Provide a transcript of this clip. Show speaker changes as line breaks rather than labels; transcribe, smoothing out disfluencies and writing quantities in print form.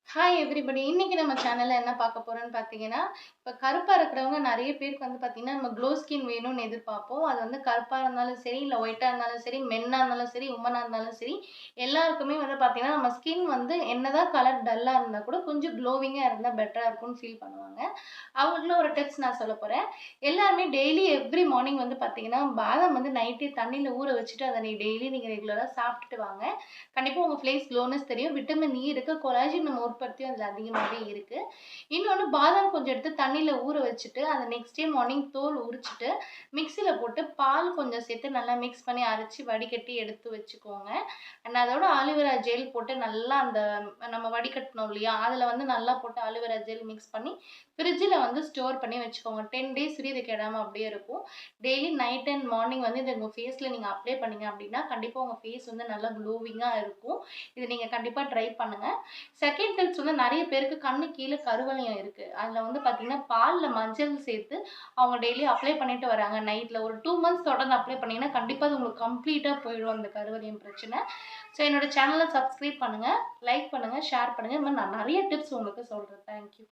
Hi everybody. இன்னைக்கு நம்ம சேனல்ல என்ன பார்க்க போறோம்ன்னு பார்த்தீங்கன்னா, இப்ப கருப்பா இருக்கிறவங்க நெறைய பேருக்கு வந்து பார்த்தீங்கன்னா, நம்ம க்ளோ ஸ்கின் வேணும்னு எதிர்பார்ப்போம். அது வந்து கருப்பா இருந்தாலும் சரி, இல்ல ஒயிட்டா இருந்தாலும் சரி, மென்னா இருந்தாலும் சரி, உமனா இருந்தாலும் சரி, எல்லாருக்குமே வந்து பார்த்தீங்கன்னா, நம்ம ஸ்கின் வந்து என்னதான் கலர் டல்லா இருந்தா கூட கொஞ்சம் க்ளோவிங்கா இருந்தா பெட்டரா இருக்கும்னு ஃபீல் பண்ணுவாங்க. அவங்களுக்குலாம் ஒரு டிப்ஸ் நான் சொல்லப் போறேன். எல்லாருமே டெய்லி எவ்ரி மார்னிங் வந்து பார்த்தீங்கன்னா, பாதாம் வந்து நைட்டே தண்ணீல ஊற வச்சுட்டு, அத டெய்லி நீங்க ரெகுலரா சாப்பிட்டுட்டு வாங்க. கண்டிப்பா உங்க ஃபேஸ் க்ளோனஸ் தெரியும். விட்டமின் இ இருக்கு. கொலாஜன் நம்ம உற்பத்தியும் அதுல அதிகமாவே இருக்கு. இன்னொன்னு பாதாம் கொஞ்சம் எடுத்து தண்ணீல ஊற வச்சுட்டு, அத நெக்ஸ்ட் டே மார்னிங் தோல் உரிச்சுட்டு, மிக்ஸில போட்டு பால் கொஞ்சம் சேர்த்து நல்லா மிக்ஸ் பண்ணி அரைச்சு வடிகட்டி எடுத்து வச்சுக்கோங்க. அண்ட் அதோட ஆலிவேரா ஜெல் போட்டு நல்லா அந்த நம்ம வடிகட்டணும் இல்லையா? அதுல வந்து நல்லா போட்டு ஆலிவேரா ஜெல் மிக்ஸ் பண்ணி ஃப்ரிட்ஜ்ல வந்து ஸ்டோர் பண்ணி வச்சுக்கோங்க. 10 டேஸ் வரையும் இது கெடாம அப்படியே இருக்கும். டெய்லி நைட் அண்ட் மார்னிங் வந்து இத உங்க ஃபேஸ்ல நீங்க அப்ளை பண்ணீங்க அப்படின்னா, கண்டிப்பா உங்க ஃபேஸ் வந்து நல்லா க்ளோவிங்கா இருக்கும். இத நீங்க கண்டிப்பா ட்ரை பண்ணுங்க. செகண்ட் டிப்ஸ் வந்து நெறைய பேருக்கு கண்ணு கீழ கருவளையம் இருக்கு. அதுல வந்து பார்த்தீங்கன்னா, பால்ல மஞ்சள் சேர்த்து அவங்க டெய்லி அப்ளை பண்ணிட்டு வராங்க. நைட்ல ஒரு 2 மந்த்ஸ் தொடர்ந்து அப்ளை பண்ணீங்கன்னா, கண்டிப்பா அது உங்களுக்கு கம்ப்ளீட்டா போயிடும் அந்த கருவளையம் பிரச்சனை. ஸோ என்னோட சேனல சப்ஸ்கிரைப் பண்ணுங்க, லைக் பண்ணுங்க, ஷேர் பண்ணுங்க. இந்த மாரி நான் நெறைய டிப்ஸ் உங்களுக்கு சொல்றேன். Thank you.